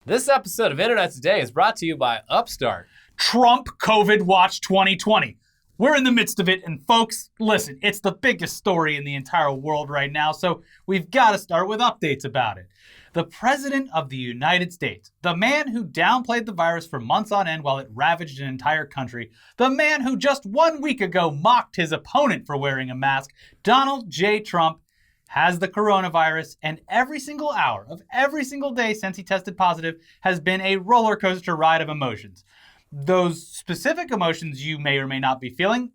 This episode of Internet Today is brought to you by Upstart. Trump COVID Watch 2020. We're in the midst of it, and folks, listen, it's the biggest story in the entire world right now, so we've got to start with updates about it. The President of the United States, the man who downplayed the virus for months on end while it ravaged an entire country, the man who just 1 week ago mocked his opponent for wearing a mask, Donald J. Trump, has the coronavirus, and every single hour of every single day since he tested positive has been a roller coaster ride of emotions. Those specific emotions you may or may not be feeling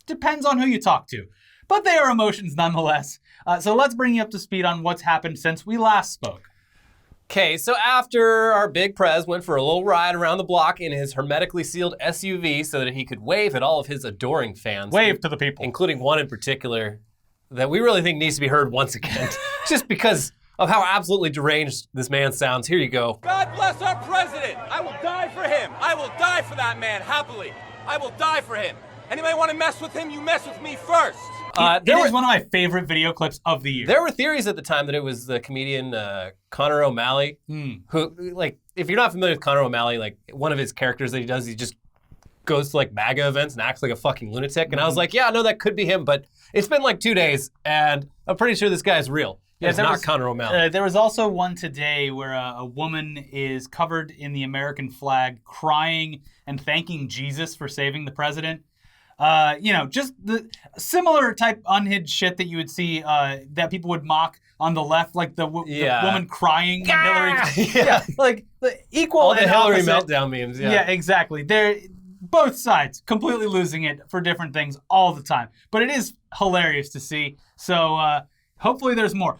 depends on who you talk to, but they are emotions nonetheless. So let's bring you up to speed on what's happened since we last spoke. Okay, so after our big prez went for a little ride around the block in his hermetically sealed SUV so that he could wave at all of his adoring fans. Wave to the people. Including one in particular that we really think needs to be heard once again, just because of how absolutely deranged this man sounds. Here you go. God bless our president. I will die for him. I will die for that man, happily. I will die for him. Anybody want to mess with him, you mess with me first. It was one of my favorite video clips of the year. There were theories at the time that it was the comedian Connor O'Malley, who, like, if you're not familiar with Connor O'Malley, like, one of his characters that he does, he just goes to, like, MAGA events and acts like a fucking lunatic. And I was like, yeah, no, that could be him, but it's been like 2 days, and I'm pretty sure this guy is real. Yeah, it's not Connor O'Malley. There was also one today where a woman is covered in the American flag, crying and thanking Jesus for saving the president. Just the similar type unhinged shit that you would see that people would mock on the left, like the woman crying when Hillary. Yeah, like the equal all the and Hillary opposite. meltdown memes. Yeah, exactly. They're both sides completely losing it for different things all the time, but it is hilarious to see. So hopefully there's more.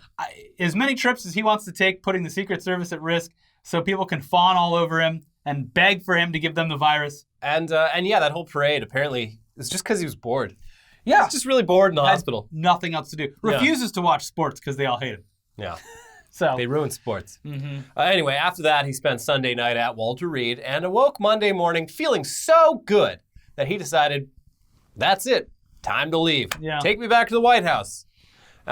As many trips as he wants to take, putting the Secret Service at risk, so people can fawn all over him and beg for him to give them the virus. And yeah, that whole parade apparently. It's just because he was bored. Yeah. He's just really bored in the hospital. Nothing else to do. Refuses to watch sports because they all hate him. Yeah. So they ruin sports. Anyway, after that, he spent Sunday night at Walter Reed and awoke Monday morning feeling so good that he decided, that's it. Time to leave. Yeah. Take me back to the White House.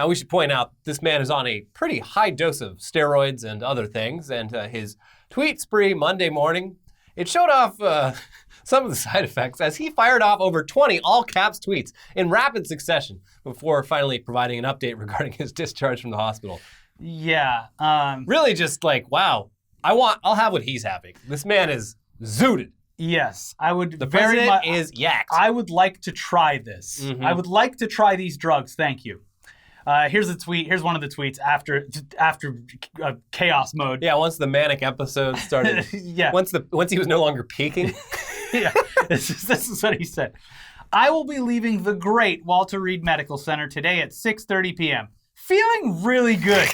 We should point out, this man is on a pretty high dose of steroids and other things, and his tweet spree Monday morning, it showed off some of the side effects as he fired off over 20 all-caps tweets in rapid succession before finally providing an update regarding his discharge from the hospital. Yeah. Really just like, wow, I'll have what he's having. This man is zooted. Yes, I would The very president much. is yacked. I would like to try this. I would like to try these drugs. Thank you. Here's a tweet. Here's one of the tweets after chaos mode. Yeah, once the manic episode started. Yeah. Once he was no longer peaking. Yeah. This is what he said. I will be leaving the great Walter Reed Medical Center today at 6:30 p.m. Feeling really good.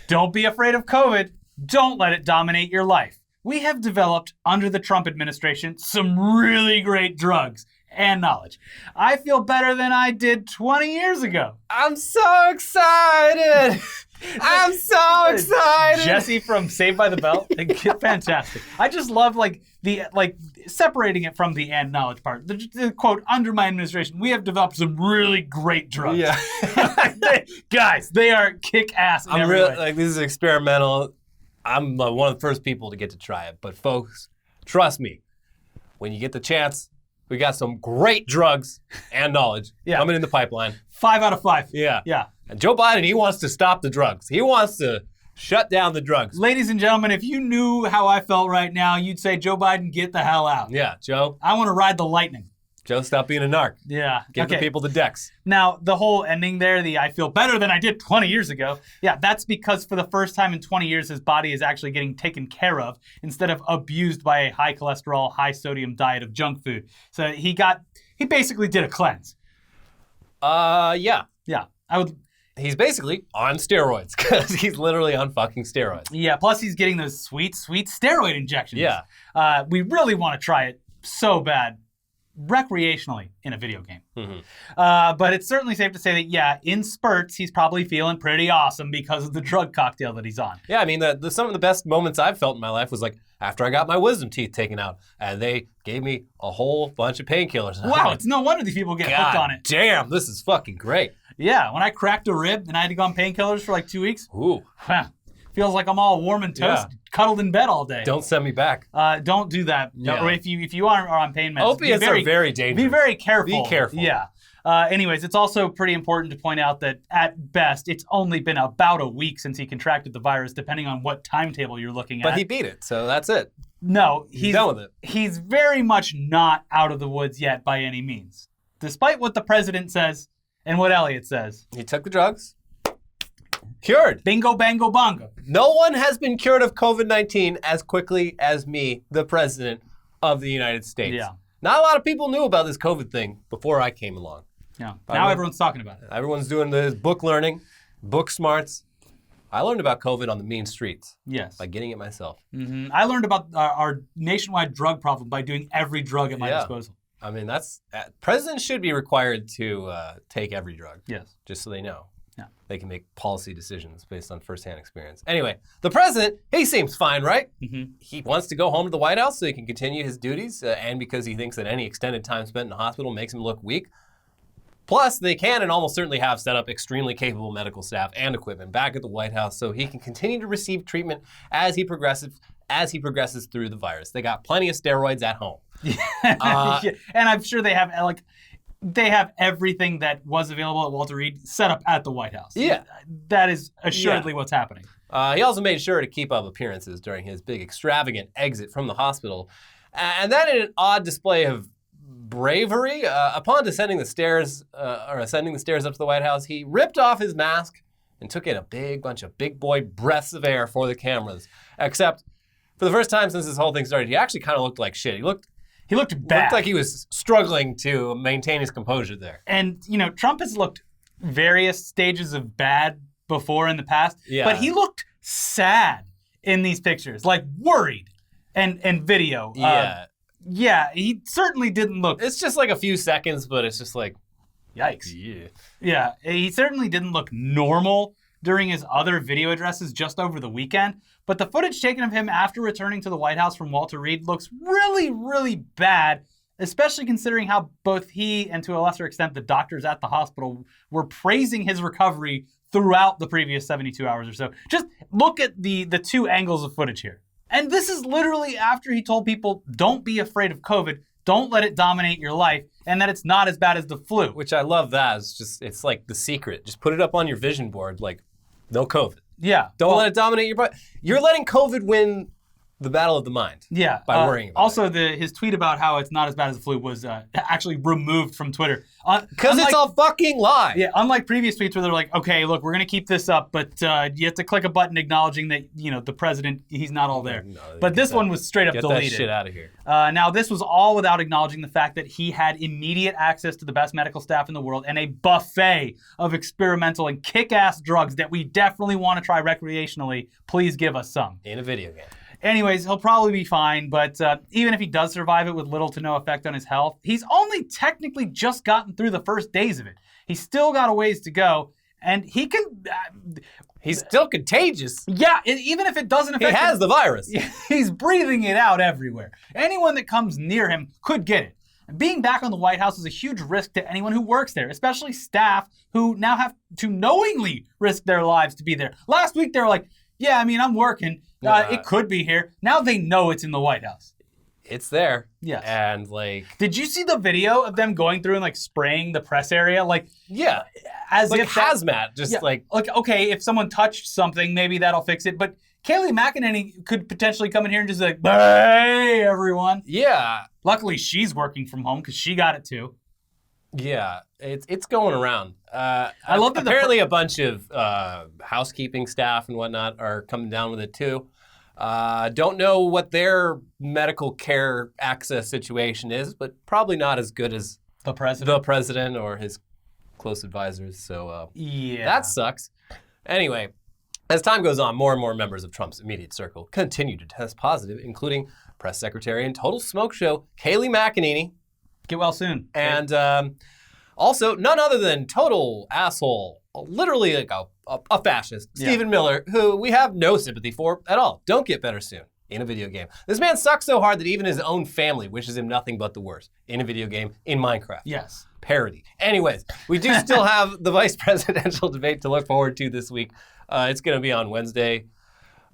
Don't be afraid of COVID. Don't let it dominate your life. We have developed, under the Trump administration, some really great drugs and knowledge. I feel better than I did 20 years ago. I'm so excited. I'm so excited. Jesse from Saved by the Bell. Fantastic. I just love separating it from the and knowledge part. The quote, under my administration, we have developed some really great drugs. Yeah. Guys, they are kick-ass in every way. Like, this is experimental. I'm one of the first people to get to try it. But folks, trust me, when you get the chance, we got some great drugs and knowledge coming in the pipeline. 5 out of 5. Yeah. Yeah. And Joe Biden, he wants to stop the drugs. He wants to shut down the drugs. Ladies and gentlemen, if you knew how I felt right now, you'd say, Joe Biden, get the hell out. Yeah, Joe. I want to ride the lightning. Joe, stop being a narc. Yeah. Give the people the decks. Now, the whole ending there, the I feel better than I did 20 years ago. Yeah, that's because for the first time in 20 years, his body is actually getting taken care of instead of abused by a high cholesterol, high sodium diet of junk food. So he basically did a cleanse. Yeah. Yeah. He's basically on steroids because he's literally on fucking steroids. Yeah, plus he's getting those sweet, sweet steroid injections. Yeah. We really want to try it so bad. Recreationally in a video game. But it's certainly safe to say that, yeah, in spurts, he's probably feeling pretty awesome because of the drug cocktail that he's on. Yeah, I mean, some of the best moments I've felt in my life was like after I got my wisdom teeth taken out and they gave me a whole bunch of painkillers. Wow, it's no wonder these people get hooked on it. Damn, this is fucking great. Yeah, when I cracked a rib and I had to go on painkillers for like 2 weeks. Ooh. Feels like I'm all warm and toast, cuddled in bed all day. Don't send me back. Don't do that. Yeah. Or if you are on pain meds, Opiates are very dangerous. Be very careful. Be careful. Yeah. Anyways, it's also pretty important to point out that at best, it's only been about a week since he contracted the virus, depending on what timetable you're looking at. But he beat it, so that's it. No, He's done with it. He's very much not out of the woods yet by any means, despite what the president says and what Elliot says. He took the drugs. Cured. Bingo, bango, bongo. No one has been cured of COVID-19 as quickly as me, the president of the United States. Yeah. Not a lot of people knew about this COVID thing before I came along. Yeah. Now everyone's talking about it. Everyone's doing this book learning, book smarts. I learned about COVID on the mean streets. Yes. By getting it myself. Mm-hmm. I learned about our nationwide drug problem by doing every drug at my disposal. I mean, presidents should be required to take every drug. Yes. Just so they know. Yeah. They can make policy decisions based on firsthand experience. Anyway, the president, he seems fine, right? Mm-hmm. He wants to go home to the White House so he can continue his duties, and because he thinks that any extended time spent in the hospital makes him look weak. Plus, they can and almost certainly have set up extremely capable medical staff and equipment back at the White House so he can continue to receive treatment as he progresses through the virus. They got plenty of steroids at home. Yeah. And I'm sure they have everything that was available at Walter Reed set up at the White House. Yeah. That is assuredly what's happening. He also made sure to keep up appearances during his big extravagant exit from the hospital. And then in an odd display of bravery, upon ascending the stairs up to the White House, he ripped off his mask and took in a big bunch of big boy breaths of air for the cameras. Except, for the first time since this whole thing started, he actually kind of looked like shit. He looked bad. Looked like he was struggling to maintain his composure there. And, Trump has looked various stages of bad before in the past, but he looked sad in these pictures, like worried and video. Yeah. Yeah, he certainly didn't look... It's just like a few seconds, but it's just like... Yikes. Yeah. Yeah, he certainly didn't look normal during his other video addresses just over the weekend, but the footage taken of him after returning to the White House from Walter Reed looks really, really bad, especially considering how both he and to a lesser extent the doctors at the hospital were praising his recovery throughout the previous 72 hours or so. Just look at the two angles of footage here. And this is literally after he told people, don't be afraid of COVID, don't let it dominate your life, and that it's not as bad as the flu. Which I love that. It's like the secret. Just put it up on your vision board, like, no COVID. Yeah. Don't let it dominate your... You're letting COVID win the battle of the mind. Yeah. By worrying about also, his tweet about how it's not as bad as the flu was actually removed from Twitter. Because it's a fucking lie. Yeah, unlike previous tweets where they're like, okay, look, we're going to keep this up, but you have to click a button acknowledging that, the president, he's not all there. No, but this one was straight up deleted. Get that shit out of here. Now, this was all without acknowledging the fact that he had immediate access to the best medical staff in the world and a buffet of experimental and kick-ass drugs that we definitely want to try recreationally. Please give us some. In a video game. Anyways, he'll probably be fine, but even if he does survive it with little to no effect on his health, he's only technically just gotten through the first days of it. He's still got a ways to go, and he can... he's still contagious. Yeah, even if it doesn't affect him. He has the virus. He's breathing it out everywhere. Anyone that comes near him could get it. Being back on the White House is a huge risk to anyone who works there, especially staff who now have to knowingly risk their lives to be there. Last week, they were like, yeah, I'm working. It could be here. Now they know it's in the White House. It's there. Yes. And did you see the video of them going through and spraying the press area? Yeah. As like if hazmat. Okay, if someone touched something, maybe that'll fix it. But Kayleigh McEnany could potentially come in here and just hey, everyone. Yeah. Luckily, she's working from home because she got it too. Yeah, it's going around. I love that apparently a bunch of housekeeping staff and whatnot are coming down with it too. Don't know what their medical care access situation is, but probably not as good as the president or his close advisors. So yeah, that sucks. Anyway, as time goes on, more and more members of Trump's immediate circle continue to test positive, including press secretary and total smoke show Kayleigh McEnany. Get well soon. And also, none other than total asshole, literally like a fascist, Stephen Miller, who we have no sympathy for at all. Don't get better soon in a video game. This man sucks so hard that even his own family wishes him nothing but the worst in a video game, in Minecraft. Yes. Parody. Anyways, we do still have the vice presidential debate to look forward to this week. It's going to be on Wednesday.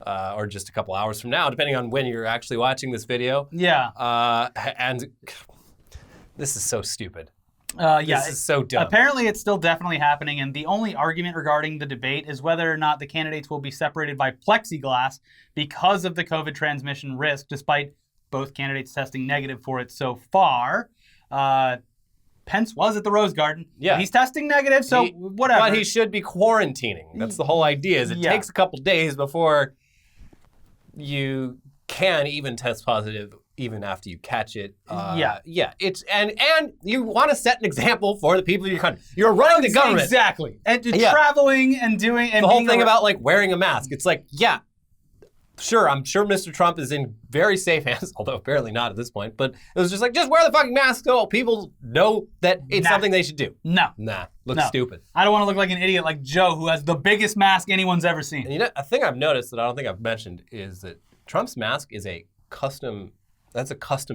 or just a couple hours from now, depending on when you're actually watching this video. Yeah. And this is so stupid. Yeah. This is so dumb. Apparently, it's still definitely happening, and the only argument regarding the debate is whether or not the candidates will be separated by plexiglass because of the COVID transmission risk, despite both candidates testing negative for it so far. Pence was at the Rose Garden. Yeah. He's testing negative, so whatever. But he should be quarantining. That's the whole idea, is it takes a couple days before you can even test positive even after you catch it. Yeah. It's and you want to set an example for the people in your country. You're running the government. Exactly. And traveling and doing and the whole thing about like wearing a mask. It's like, sure, I'm sure Mr. Trump is in very safe hands, although apparently not at this point. But it was just like, just wear the fucking mask so people know that it's something they should do. Looks stupid. I don't want to look like an idiot like Joe, who has the biggest mask anyone's ever seen. And a thing I've noticed that I don't think I've mentioned is that Trump's mask is a custom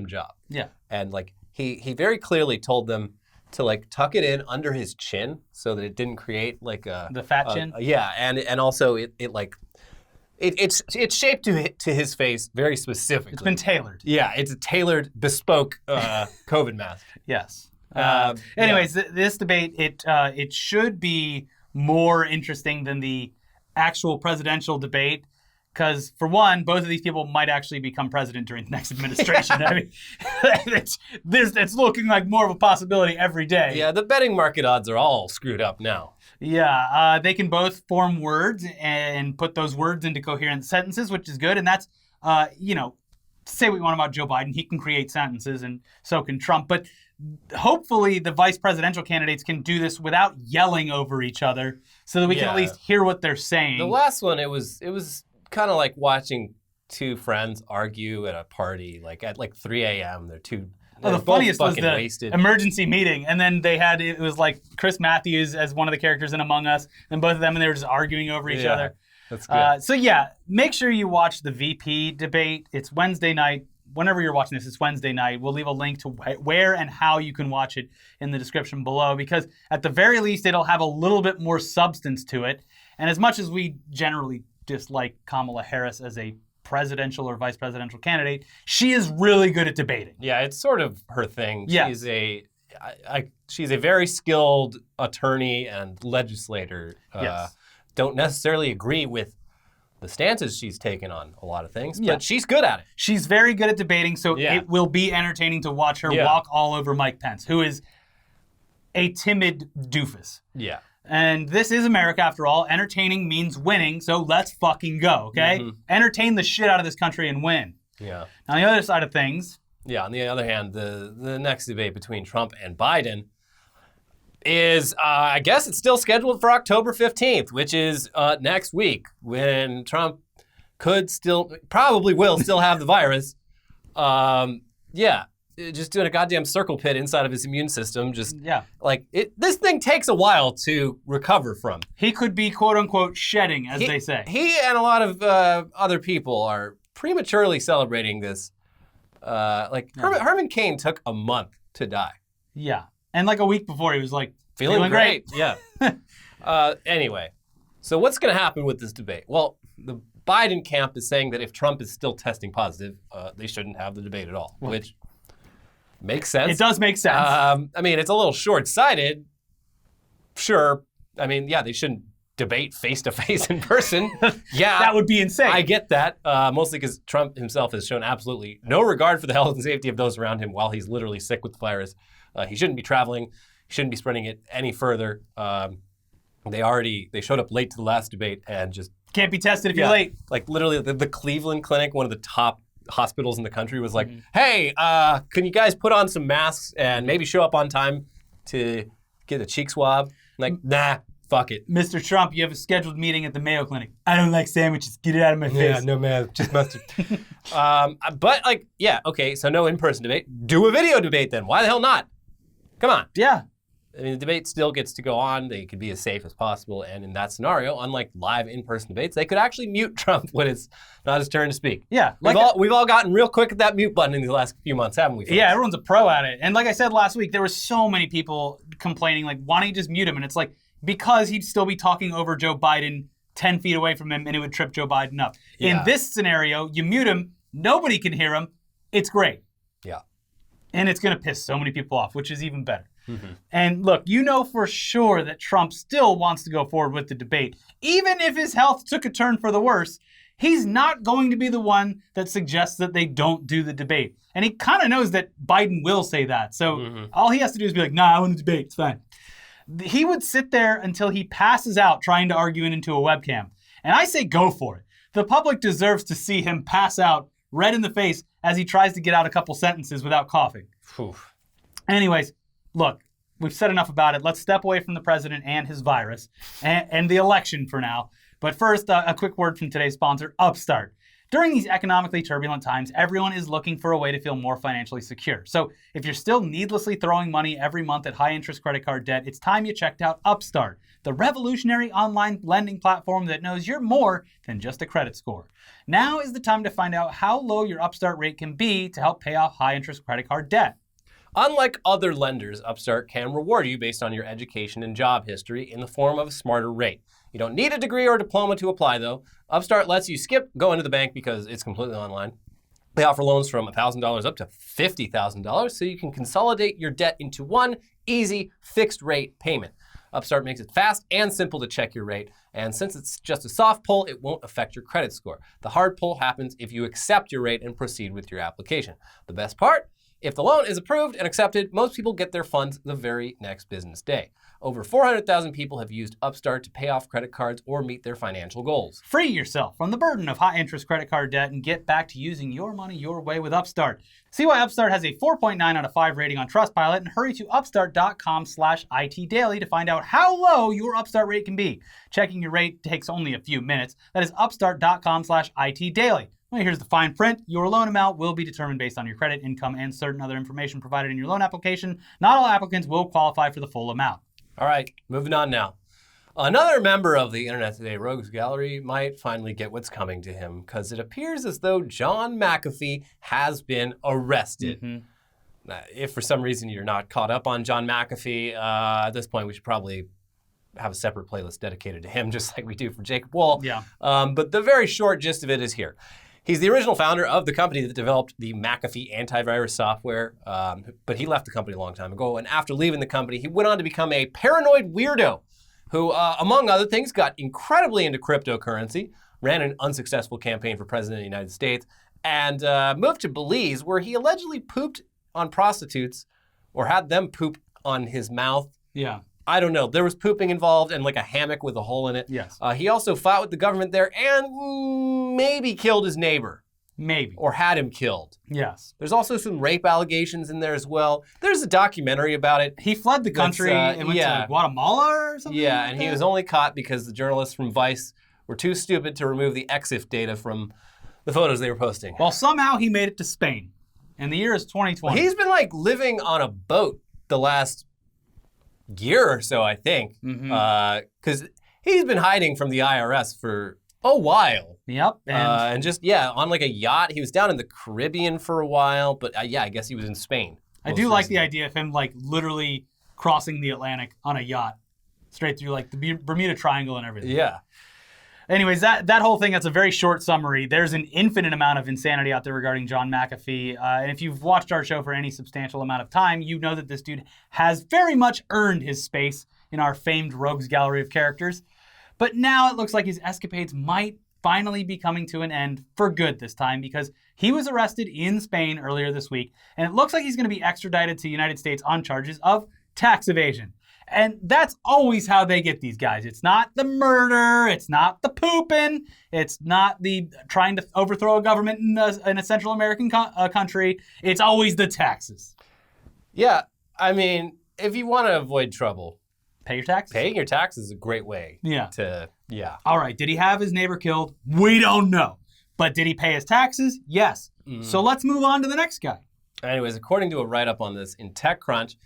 job. Yeah. And like he very clearly told them to like tuck it in under his chin so that it didn't create like the fat chin. And also it's shaped to his face very specifically. It's been tailored. Yeah, it's a tailored, bespoke COVID mask. Yes. Anyways, this debate it should be more interesting than the actual presidential debate. Because, for one, both of these people might actually become president during the next administration. I mean, it's looking like more of a possibility every day. Yeah, the betting market odds are all screwed up now. Yeah, they can both form words and put those words into coherent sentences, which is good. And that's, say what you want about Joe Biden. He can create sentences, and so can Trump. But hopefully the vice presidential candidates can do this without yelling over each other so that we can at least hear what they're saying. The last one, it was kind of like watching two friends argue at a party, like at 3 a.m. The funniest was the wasted emergency meeting, and then it was like Chris Matthews as one of the characters in Among Us, and both of them, and they were just arguing over each other. That's good. Make sure you watch the VP debate. It's Wednesday night. Whenever you're watching this, it's Wednesday night. We'll leave a link to where and how you can watch it in the description below, because at the very least, it'll have a little bit more substance to it. And as much as we generally dislike Kamala Harris as a presidential or vice presidential candidate, she is really good at debating. Yeah, it's sort of her thing. Yeah. She's a very skilled attorney and legislator. Don't necessarily agree with the stances she's taken on a lot of things, but she's good at it. She's very good at debating, so it will be entertaining to watch her walk all over Mike Pence, who is a timid doofus. Yeah. And this is America, after all. Entertaining means winning, so let's fucking go, okay? Mm-hmm. Entertain the shit out of this country and win. Yeah. On the other side of things... Yeah, on the other hand, the next debate between Trump and Biden is, I guess it's still scheduled for October 15th, which is next week, when Trump probably will still have the virus. Just doing a goddamn circle pit inside of his immune system. This thing takes a while to recover from. He could be, quote unquote, shedding, as they say. He and a lot of other people are prematurely celebrating this. Herman Cain took a month to die. Yeah. And like a week before, he was like, feeling great. Yeah. Anyway, so what's going to happen with this debate? Well, the Biden camp is saying that if Trump is still testing positive, they shouldn't have the debate at all, which... makes sense. It does make sense. It's a little short-sighted. Sure. They shouldn't debate face-to-face in person. Yeah. That would be insane. I get that. Mostly because Trump himself has shown absolutely no regard for the health and safety of those around him while he's literally sick with the virus. He shouldn't be traveling. He shouldn't be spreading it any further. They showed up late to the last debate and just... Can't be tested if you're late. Like literally the Cleveland Clinic, one of the top hospitals in the country, was like, hey, can you guys put on some masks and maybe show up on time to get a cheek swab? Like, nah, fuck it. Mr. Trump, you have a scheduled meeting at the Mayo Clinic. I don't like sandwiches. Get it out of my face. Yeah, no, man, just mustard. So no in-person debate. Do a video debate then. Why the hell not? Come on. Yeah. The debate still gets to go on. They could be as safe as possible. And in that scenario, unlike live in-person debates, they could actually mute Trump when it's not his turn to speak. Yeah. We've all gotten real quick at that mute button in the last few months, haven't we, folks? Yeah, everyone's a pro at it. And like I said last week, there were so many people complaining, like, why don't you just mute him? And it's like, because he'd still be talking over Joe Biden 10 feet away from him and it would trip Joe Biden up. Yeah. In this scenario, you mute him, nobody can hear him. It's great. Yeah. And it's going to piss so many people off, which is even better. And look, you know for sure that Trump still wants to go forward with the debate. Even if his health took a turn for the worse, he's not going to be the one that suggests that they don't do the debate. And he kind of knows that Biden will say that. So all he has to do is be like, nah, I want to debate. It's fine. He would sit there until he passes out trying to argue into a webcam. And I say go for it. The public deserves to see him pass out red in the face as he tries to get out a couple sentences without coughing. Anyways, look, we've said enough about it. Let's step away from the president and his virus and the election for now. But first, a quick word from today's sponsor, Upstart. During these economically turbulent times, everyone is looking for a way to feel more financially secure. So if you're still needlessly throwing money every month at high-interest credit card debt, it's time you checked out Upstart, the revolutionary online lending platform that knows you're more than just a credit score. Now is the time to find out how low your Upstart rate can be to help pay off high-interest credit card debt. Unlike other lenders, Upstart can reward you based on your education and job history in the form of a smarter rate. You don't need a degree or diploma to apply, though. Upstart lets you skip going to the bank because it's completely online. They offer loans from $1,000 up to $50,000, so you can consolidate your debt into one easy fixed rate payment. Upstart makes it fast and simple to check your rate, and since it's just a soft pull, it won't affect your credit score. The hard pull happens if you accept your rate and proceed with your application. The best part? If the loan is approved and accepted, most people get their funds the very next business day. Over 400,000 people have used Upstart to pay off credit cards or meet their financial goals. Free yourself from the burden of high-interest credit card debt and get back to using your money your way with Upstart. See why Upstart has a 4.9 out of 5 rating on Trustpilot and hurry to upstart.com/itdaily to find out how low your Upstart rate can be. Checking your rate takes only a few minutes. That is upstart.com/itdaily. Well, here's the fine print. Your loan amount will be determined based on your credit, income, and certain other information provided in your loan application. Not all applicants will qualify for the full amount. All right, moving on now. Another member of the Internet Today Rogues Gallery might finally get what's coming to him because it appears as though John McAfee has been arrested. Now, if for some reason you're not caught up on John McAfee, at this point we should probably have a separate playlist dedicated to him, just like we do for Jacob Wohl. Yeah. But the very short gist of it is here. He's the original founder of the company that developed the McAfee antivirus software, but he left the company a long time ago. And after leaving the company, he went on to become a paranoid weirdo who, among other things, got incredibly into cryptocurrency, ran an unsuccessful campaign for president of the United States, and moved to Belize, where he allegedly pooped on prostitutes or had them poop on his mouth. Yeah. I don't know. There was pooping involved and like a hammock with a hole in it. Yes. He also fought with the government there and maybe killed his neighbor. Maybe. Or had him killed. Yes. There's also some rape allegations in there as well. There's a documentary about it. He fled the country and went to like, Guatemala or something? Yeah, like and that? he was only caught because the journalists from Vice were too stupid to remove the EXIF data from the photos they were posting. Well, somehow he made it to Spain. And the year is 2020. He's been like living on a boat the last year or so, I think, because he's been hiding from the IRS for a while. Yep. And just, on like a yacht. He was down in the Caribbean for a while, but I guess he was in Spain. I do like the idea of him like literally crossing the Atlantic on a yacht straight through like the Bermuda Triangle and everything. Yeah. Anyways, that whole thing, that's a very short summary. There's an infinite amount of insanity out there regarding John McAfee. And if you've watched our show for any substantial amount of time, you know that this dude has very much earned his space in our famed rogues gallery of characters. But now it looks like his escapades might finally be coming to an end for good this time because he was arrested in Spain earlier this week. And it looks like he's going to be extradited to the United States on charges of tax evasion. And that's always how they get these guys. It's not the murder. It's not the pooping. It's not the trying to overthrow a government in a Central American country. It's always the taxes. Yeah, I mean, if you want to avoid trouble, pay your taxes. Paying your taxes is a great way to. All right, did he have his neighbor killed? We don't know. But did he pay his taxes? Yes. So let's move on to the next guy. Anyways, according to a write-up on this in TechCrunch,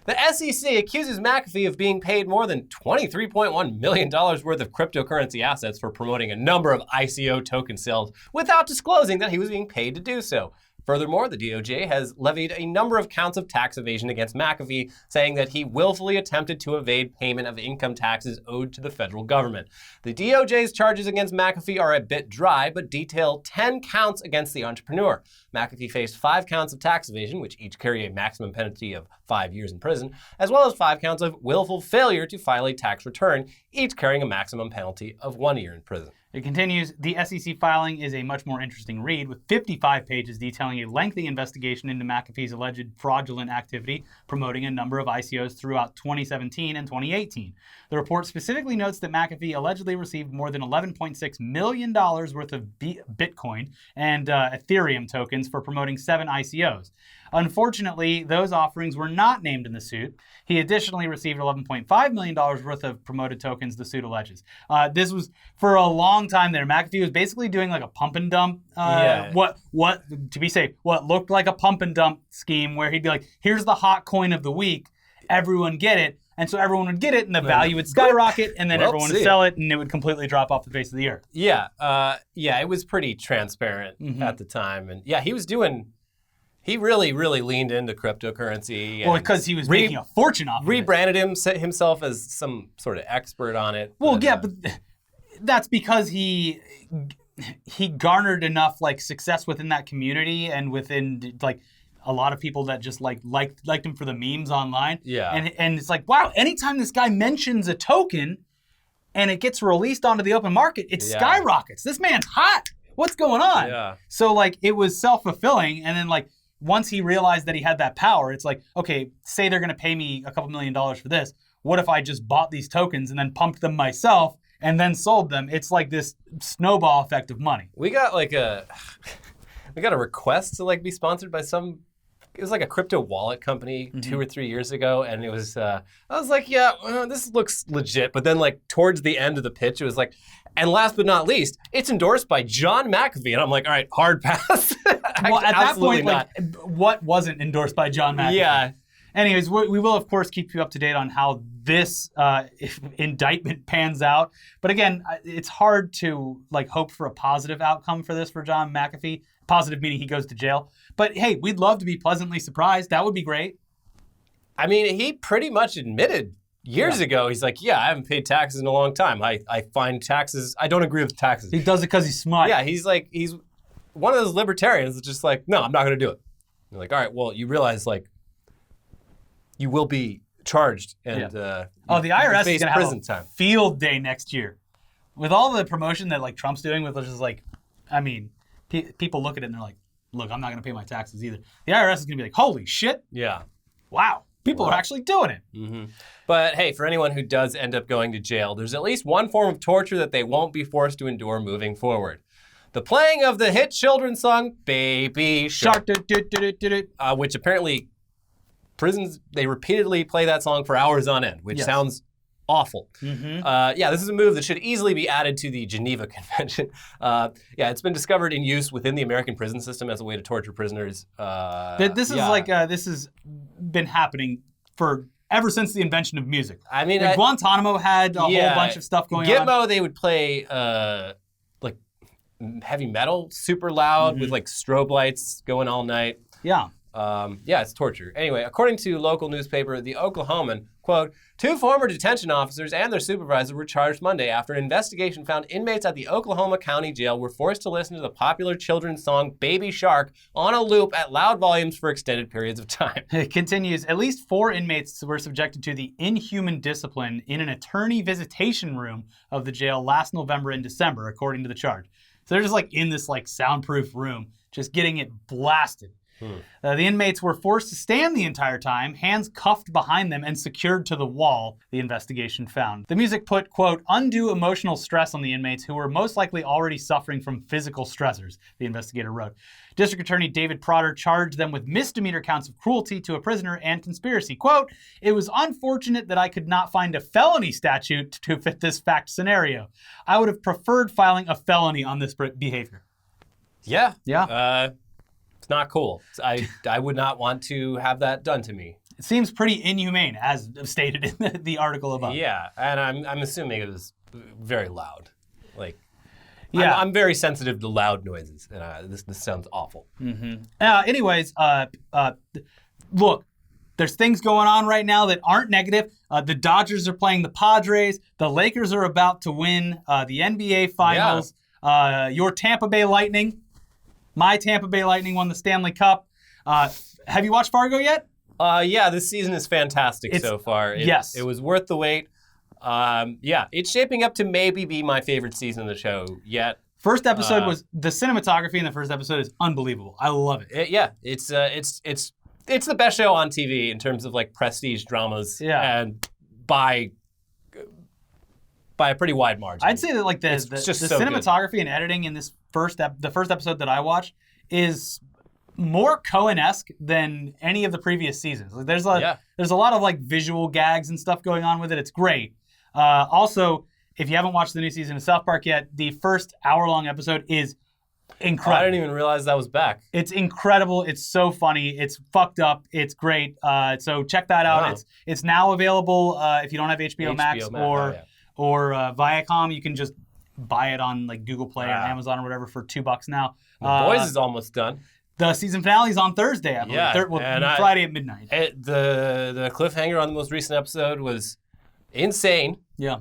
the SEC accuses McAfee of being paid more than $23.1 million worth of cryptocurrency assets for promoting a number of ICO token sales without disclosing that he was being paid to do so. Furthermore, the DOJ has levied a number of counts of tax evasion against McAfee, saying that he willfully attempted to evade payment of income taxes owed to the federal government. The DOJ's charges against McAfee are a bit dry, but detail 10 counts against the entrepreneur. McAfee faced 5 counts of tax evasion, which each carry a maximum penalty of 5 years in prison, as well as 5 counts of willful failure to file a tax return, each carrying a maximum penalty of 1 year in prison. It continues, the SEC filing is a much more interesting read, with 55 pages detailing a lengthy investigation into McAfee's alleged fraudulent activity, promoting a number of ICOs throughout 2017 and 2018. The report specifically notes that McAfee allegedly received more than $11.6 million worth of Bitcoin and Ethereum tokens for promoting 7 ICOs. Unfortunately, those offerings were not named in the suit. He additionally received $11.5 million worth of promoted tokens, the suit alleges. This was, for a long time there, McAfee was basically doing like a pump and dump, what to be safe, what looked like a pump and dump scheme where he'd be like, here's the hot coin of the week, everyone get it. And so everyone would get it and the value would skyrocket and then everyone would sell it and it would completely drop off the face of the earth. Yeah, it was pretty transparent at the time. And yeah, he really, really leaned into cryptocurrency. Well, because he was making a fortune off of it. Rebranded himself as some sort of expert on it. Well, but that's because he garnered enough like success within that community and within like a lot of people that just liked him for the memes online. Yeah. And it's like, wow, anytime this guy mentions a token and it gets released onto the open market, it skyrockets. This man's hot. What's going on? Yeah. So like it was self-fulfilling, and then like once he realized that he had that power, it's like, okay, say they're going to pay me a couple $1 million for this. What if I just bought these tokens and then pumped them myself and then sold them? It's like this snowball effect of money. We got a request to like be sponsored by it was like a crypto wallet company 2 or 3 years ago. And it was, I was like, this looks legit. But then like towards the end of the pitch, it was like, and last but not least, it's endorsed by John McAfee. And I'm like, all right, hard pass. Well, at that point, like, what wasn't endorsed by John McAfee? Yeah. Anyways, we will, of course, keep you up to date on how this indictment pans out. But again, it's hard to like hope for a positive outcome for this for John McAfee. Positive meaning he goes to jail. But hey, we'd love to be pleasantly surprised. That would be great. I mean, he pretty much admitted years ago, he's like, I haven't paid taxes in a long time. I find taxes, I don't agree with taxes. He does it because he's smart. Yeah, he's one of those libertarians that's just like, no, I'm not going to do it. You're like, all right, well, you realize like you will be charged and the IRS is going to have a field day next year. With all the promotion that like Trump's doing with just like, I mean, people look at it and they're like, look, I'm not going to pay my taxes either. The IRS is going to be like, holy shit. Yeah. Wow. People are actually doing it. Mm-hmm. But hey, for anyone who does end up going to jail, there's at least one form of torture that they won't be forced to endure moving forward. The playing of the hit children's song, Baby Shark, which apparently prisons, they repeatedly play that song for hours on end, which sounds awful. Mm-hmm. This is a move that should easily be added to the Geneva Convention. It's been discovered in use within the American prison system as a way to torture prisoners. This has been happening for ever since the invention of music. I mean, Guantanamo had a whole bunch of stuff going on. Gitmo, they would play like heavy metal super loud with like strobe lights going all night. Yeah. It's torture. Anyway, according to local newspaper The Oklahoman, quote, 2 former detention officers and their supervisor were charged Monday after an investigation found inmates at the Oklahoma County Jail were forced to listen to the popular children's song Baby Shark on a loop at loud volumes for extended periods of time. It continues, at least 4 inmates were subjected to the inhuman discipline in an attorney visitation room of the jail last November and December, according to the charge. So they're just like in this like soundproof room, just getting it blasted. The inmates were forced to stand the entire time, hands cuffed behind them and secured to the wall, the investigation found. The music put, quote, undue emotional stress on the inmates who were most likely already suffering from physical stressors, the investigator wrote. District Attorney David Protter charged them with misdemeanor counts of cruelty to a prisoner and conspiracy. Quote, it was unfortunate that I could not find a felony statute to fit this fact scenario. I would have preferred filing a felony on this behavior. Yeah. Yeah. It's not cool. I would not want to have that done to me. It seems pretty inhumane, as stated in the article above. Yeah, and I'm assuming it was very loud. Like, Yeah. I'm very sensitive to loud noises, and this sounds awful. Anyways, look, there's things going on right now that aren't negative. The Dodgers are playing the Padres. The Lakers are about to win the NBA Finals. Your Tampa Bay Lightning, my Tampa Bay Lightning won the Stanley Cup. Have you watched Fargo yet? Yeah, this season is fantastic so far. Yes. It was worth the wait. It's shaping up to maybe be my favorite season of the show yet. First episode was the cinematography in the first episode is unbelievable. I love it. It's the best show on TV in terms of like prestige dramas. Yeah. And by a pretty wide margin. I'd say that like the cinematography and editing in this the first episode that I watched is more Coen-esque than any of the previous seasons. Like, there's a lot of like visual gags and stuff going on with it. It's great. Also, if you haven't watched the new season of South Park yet, the first hour-long episode is incredible. I didn't even realize that was back. It's incredible. It's so funny. It's fucked up. It's great. So check that out. Wow. It's now available if you don't have HBO Max or Viacom. You can just buy it on like Google Play or Amazon or whatever for $2 now. The Boys is almost done. The season finale is on Thursday, I believe. Friday at midnight. The cliffhanger on the most recent episode was insane. Yeah.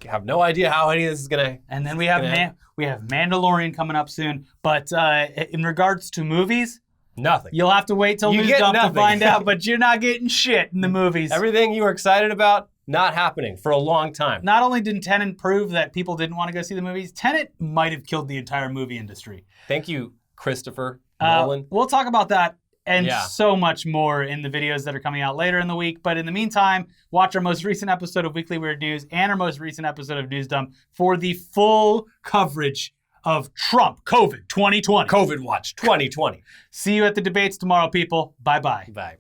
Have no idea how any of this is gonna. And then we have Mandalorian coming up soon. But in regards to movies, nothing. You'll have to wait till News Dump to find out. But you're not getting shit in the movies. Everything you were excited about, not happening for a long time. Not only did Tenet prove that people didn't want to go see the movies, Tenet might have killed the entire movie industry. Thank you, Christopher Nolan. We'll talk about that and so much more in the videos that are coming out later in the week. But in the meantime, watch our most recent episode of Weekly Weird News and our most recent episode of News Dump for the full coverage of Trump COVID 2020. COVID Watch 2020. See you at the debates tomorrow, people. Bye-bye. Bye.